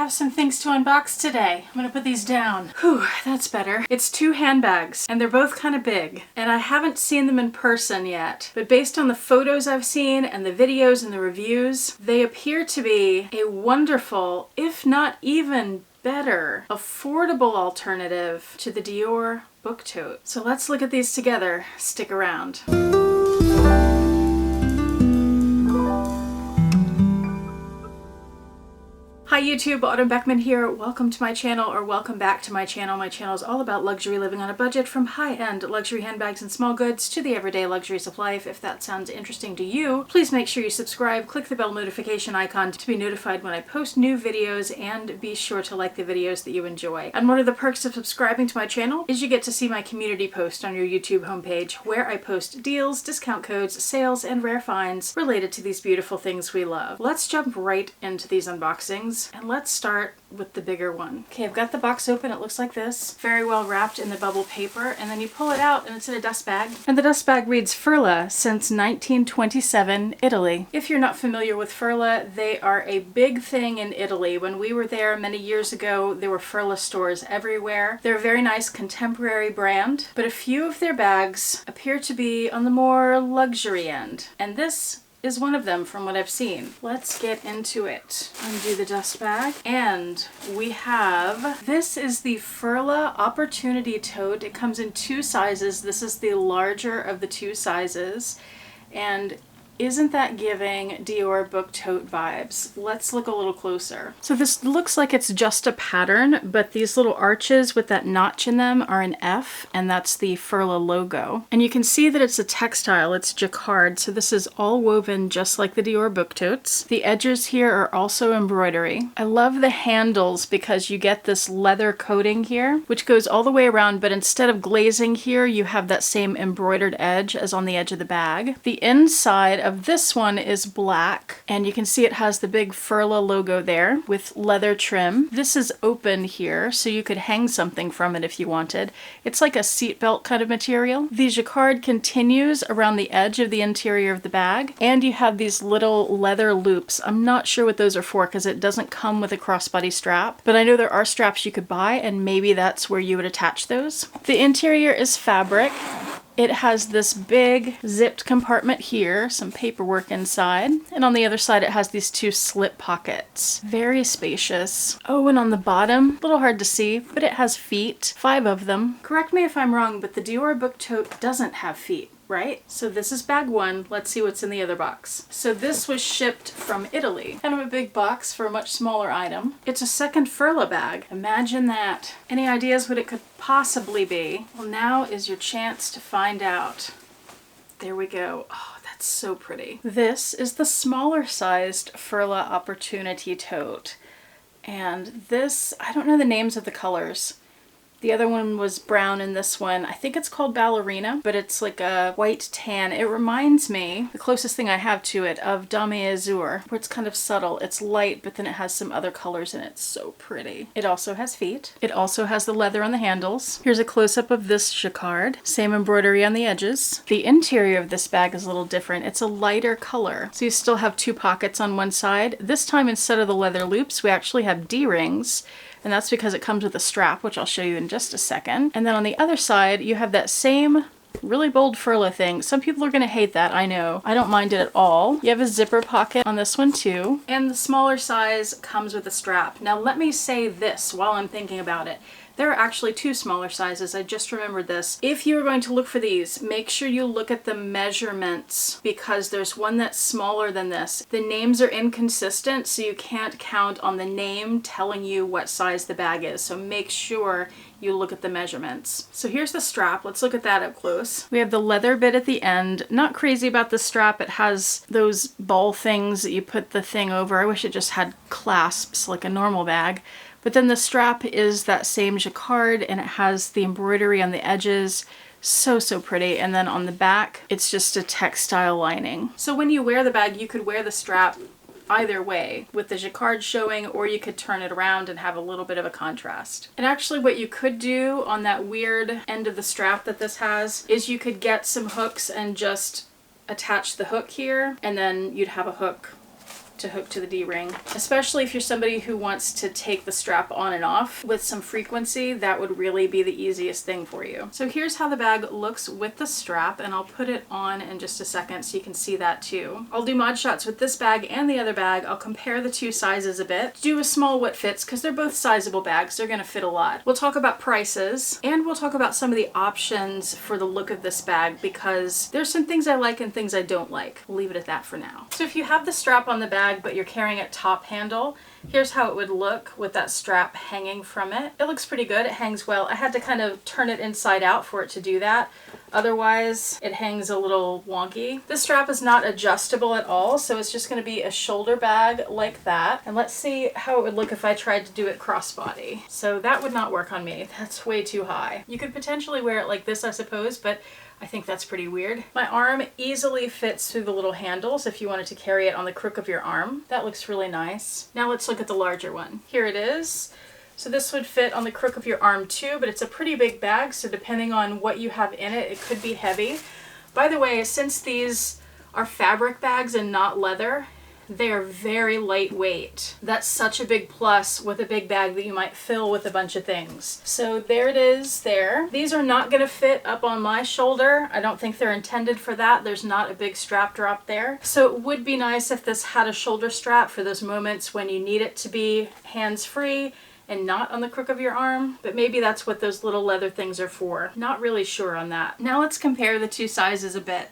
have some things to unbox today. I'm gonna put these down. Whew, that's better. It's 2 handbags, and they're both kind of big. And I haven't seen them in person yet, but based on the photos I've seen and the videos and the reviews, they appear to be a wonderful, if not even better, affordable alternative to the Dior book tote. So let's look at these together. Stick around. Hi YouTube, Autumn Beckman here. Welcome to my channel, or welcome back to my channel. My channel is all about luxury living on a budget, from high-end luxury handbags and small goods to the everyday luxuries of life. If that sounds interesting to you, please make sure you subscribe, click the bell notification icon to be notified when I post new videos, and be sure to like the videos that you enjoy. And one of the perks of subscribing to my channel is you get to see my community post on your YouTube homepage, where I post deals, discount codes, sales, and rare finds related to these beautiful things we love. Let's jump right into these unboxings. And let's start with the bigger one. Okay, I've got the box open. It looks like this. Very well wrapped in the bubble paper. And then you pull it out and it's in a dust bag. And the dust bag reads Furla since 1927, Italy. If you're not familiar with Furla, they are a big thing in Italy. When we were there many years ago, there were Furla stores everywhere. They're a very nice contemporary brand, but a few of their bags appear to be on the more luxury end. And this is one of them from what I've seen. Let's get into it. Undo the dust bag. And we have, this is the Furla Opportunity Tote. It comes in 2 sizes. This is the larger of the 2 sizes. And isn't that giving Dior book tote vibes? Let's look a little closer. So this looks like it's just a pattern, but these little arches with that notch in them are an F, and that's the Furla logo. And you can see that it's a textile, it's jacquard, so this is all woven just like the Dior book totes. The edges here are also embroidery. I love the handles because you get this leather coating here, which goes all the way around, but instead of glazing here, you have that same embroidered edge as on the edge of the bag. The inside of this one is black, and you can see it has the big Furla logo there with leather trim. This is open here, so you could hang something from it if you wanted. It's like a seatbelt kind of material. The jacquard continues around the edge of the interior of the bag, and you have these little leather loops. I'm not sure what those are for because it doesn't come with a crossbody strap, but I know there are straps you could buy, and maybe that's where you would attach those. The interior is fabric. It has this big zipped compartment here, some paperwork inside, and on the other side it has these 2 slip pockets. Very spacious. Oh, and on the bottom, a little hard to see, but it has feet, 5 of them. Correct me if I'm wrong, but the Dior book tote doesn't have feet, right? So this is bag 1. Let's see what's in the other box. So this was shipped from Italy. Kind of a big box for a much smaller item. It's a second Furla bag. Imagine that. Any ideas what it could possibly be? Well, now is your chance to find out. There we go. Oh, that's so pretty. This is the smaller sized Furla Opportunity Tote. And this, I don't know the names of the colors. The other one was brown, and this one, I think it's called Ballerina, but it's like a white tan. It reminds me, the closest thing I have to it, of Dame Azur, where it's kind of subtle. It's light, but then it has some other colors in it. It's so pretty. It also has feet. It also has the leather on the handles. Here's a close-up of this jacquard. Same embroidery on the edges. The interior of this bag is a little different. It's a lighter color. So you still have 2 pockets on one side. This time, instead of the leather loops, we actually have D-rings. And that's because it comes with a strap, which I'll show you in just a second. And then on the other side, you have that same really bold Furla thing. Some people are going to hate that, I know. I don't mind it at all. You have a zipper pocket on this one too. And the smaller size comes with a strap. Now let me say this while I'm thinking about it. There are actually 2 smaller sizes. I just remembered this. If you're going to look for these, make sure you look at the measurements, because there's one that's smaller than this. The names are inconsistent, so you can't count on the name telling you what size the bag is. So make sure you look at the measurements. So here's the strap. Let's look at that up close. We have the leather bit at the end. Not crazy about the strap. It has those ball things that you put the thing over. I wish it just had clasps like a normal bag. But then the strap is that same jacquard, and it has the embroidery on the edges. So, so pretty. And then on the back, it's just a textile lining. So when you wear the bag, you could wear the strap either way, with the jacquard showing, or you could turn it around and have a little bit of a contrast. And actually what you could do on that weird end of the strap that this has is you could get some hooks and just attach the hook here, and then you'd have a hook to hook to the D-ring. Especially if you're somebody who wants to take the strap on and off with some frequency, that would really be the easiest thing for you. So here's how the bag looks with the strap, and I'll put it on in just a second so you can see that too. I'll do mod shots with this bag and the other bag. I'll compare the two sizes a bit, do a small what fits, because they're both sizable bags. They're gonna fit a lot. We'll talk about prices, and we'll talk about some of the options for the look of this bag, because there's some things I like and things I don't like. We'll leave it at that for now. So if you have the strap on the bag, but you're carrying it top handle, here's how it would look with that strap hanging from it. It looks pretty good. It hangs well. I had to kind of turn it inside out for it to do that. Otherwise, it hangs a little wonky. This strap is not adjustable at all, so it's just going to be a shoulder bag like that. And let's see how it would look if I tried to do it crossbody. So that would not work on me. That's way too high. You could potentially wear it like this, I suppose, but I think that's pretty weird. My arm easily fits through the little handles if you wanted to carry it on the crook of your arm. That looks really nice. Now let's look at the larger one. Here it is. So this would fit on the crook of your arm too, but it's a pretty big bag, so depending on what you have in it, it could be heavy. By the way, since these are fabric bags and not leather, they are very lightweight. That's such a big plus with a big bag that you might fill with a bunch of things. So there it is there. These are not gonna fit up on my shoulder. I don't think they're intended for that. There's not a big strap drop there. So it would be nice if this had a shoulder strap for those moments when you need it to be hands-free and not on the crook of your arm, but maybe that's what those little leather things are for. Not really sure on that. Now let's compare the two sizes a bit.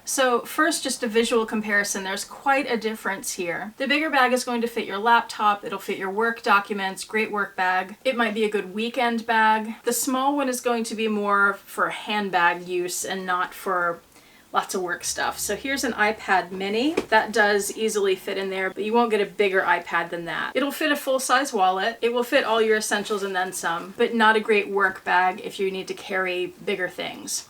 So first, just a visual comparison. There's quite a difference here. The bigger bag is going to fit your laptop. It'll fit your work documents, great work bag. It might be a good weekend bag. The small one is going to be more for handbag use and not for lots of work stuff. So here's an iPad mini. That does easily fit in there, but you won't get a bigger iPad than that. It'll fit a full-size wallet. It will fit all your essentials and then some, but not a great work bag if you need to carry bigger things.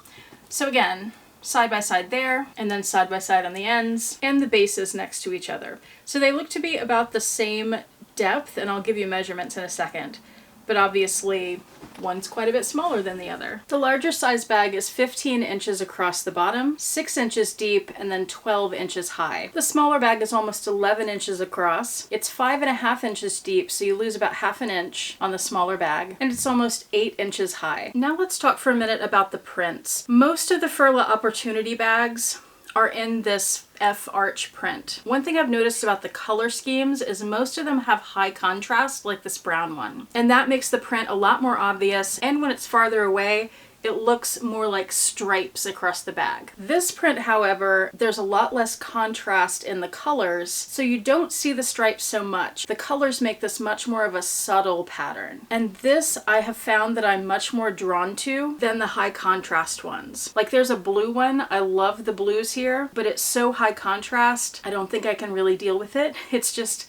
So again, side by side there, and then side by side on the ends, and the bases next to each other. So they look to be about the same depth, and I'll give you measurements in a second. But obviously, one's quite a bit smaller than the other. The larger size bag is 15 inches across the bottom, 6 inches deep, and then 12 inches high. The smaller bag is almost 11 inches across. It's 5.5 inches deep, so you lose about half an inch on the smaller bag, and it's almost 8 inches high. Now let's talk for a minute about the prints. Most of the Furla Opportunity bags are in this F arch print. One thing I've noticed about the color schemes is most of them have high contrast, like this brown one. And that makes the print a lot more obvious, and when it's farther away, it looks more like stripes across the bag. This print, however, there's a lot less contrast in the colors, so you don't see the stripes so much. The colors make this much more of a subtle pattern. And this I have found that I'm much more drawn to than the high contrast ones. Like there's a blue one, I love the blues here, but it's so high contrast, I don't think I can really deal with it. It's just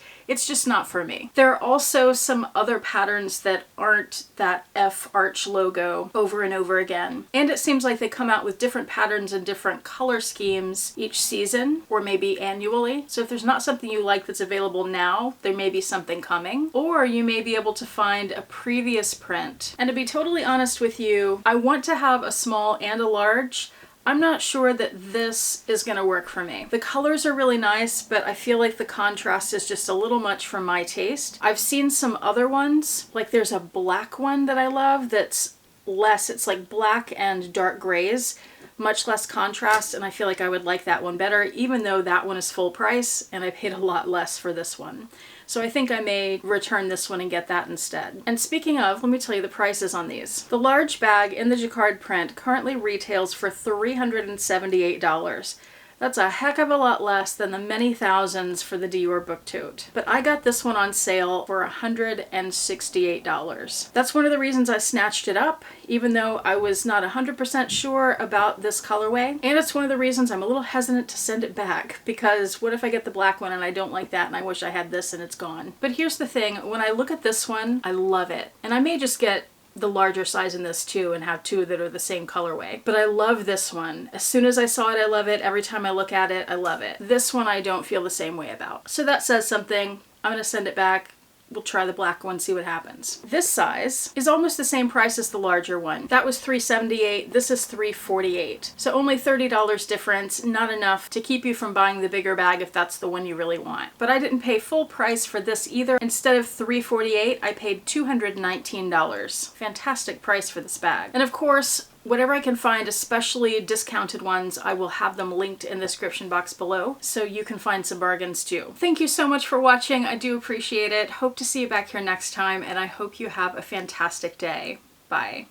not for me. There are also some other patterns that aren't that F arch logo over and over again. And it seems like they come out with different patterns and different color schemes each season, or maybe annually. So if there's not something you like that's available now, there may be something coming. Or you may be able to find a previous print. And to be totally honest with you, I want to have a small and a large. I'm not sure that this is gonna work for me. The colors are really nice, but I feel like the contrast is just a little much for my taste. I've seen some other ones, like there's a black one that I love that's less, it's like black and dark grays, much less contrast, and I feel like I would like that one better, even though that one is full price and I paid a lot less for this one. So I think I may return this one and get that instead. And speaking of, let me tell you the prices on these. The large bag in the jacquard print currently retails for $378. That's a heck of a lot less than the many thousands for the Dior book tote. But I got this one on sale for $168. That's one of the reasons I snatched it up, even though I was not 100% sure about this colorway. And it's one of the reasons I'm a little hesitant to send it back, because what if I get the black one and I don't like that and I wish I had this and it's gone. But here's the thing, when I look at this one, I love it. And I may just get the larger size in this too and have two that are the same colorway. But I love this one. As soon as I saw it, I love it. Every time I look at it, I love it. This one I don't feel the same way about. So that says something. I'm gonna send it back. we'll try the black one, see what happens. This size is almost the same price as the larger one. That was $378, this is $348. So only $30 difference, not enough to keep you from buying the bigger bag if that's the one you really want. But I didn't pay full price for this either. Instead of $348, I paid $219. Fantastic price for this bag. And of course, whatever I can find, especially discounted ones, I will have them linked in the description box below, so you can find some bargains too. Thank you so much for watching. I do appreciate it. Hope to see you back here next time, and I hope you have a fantastic day. Bye.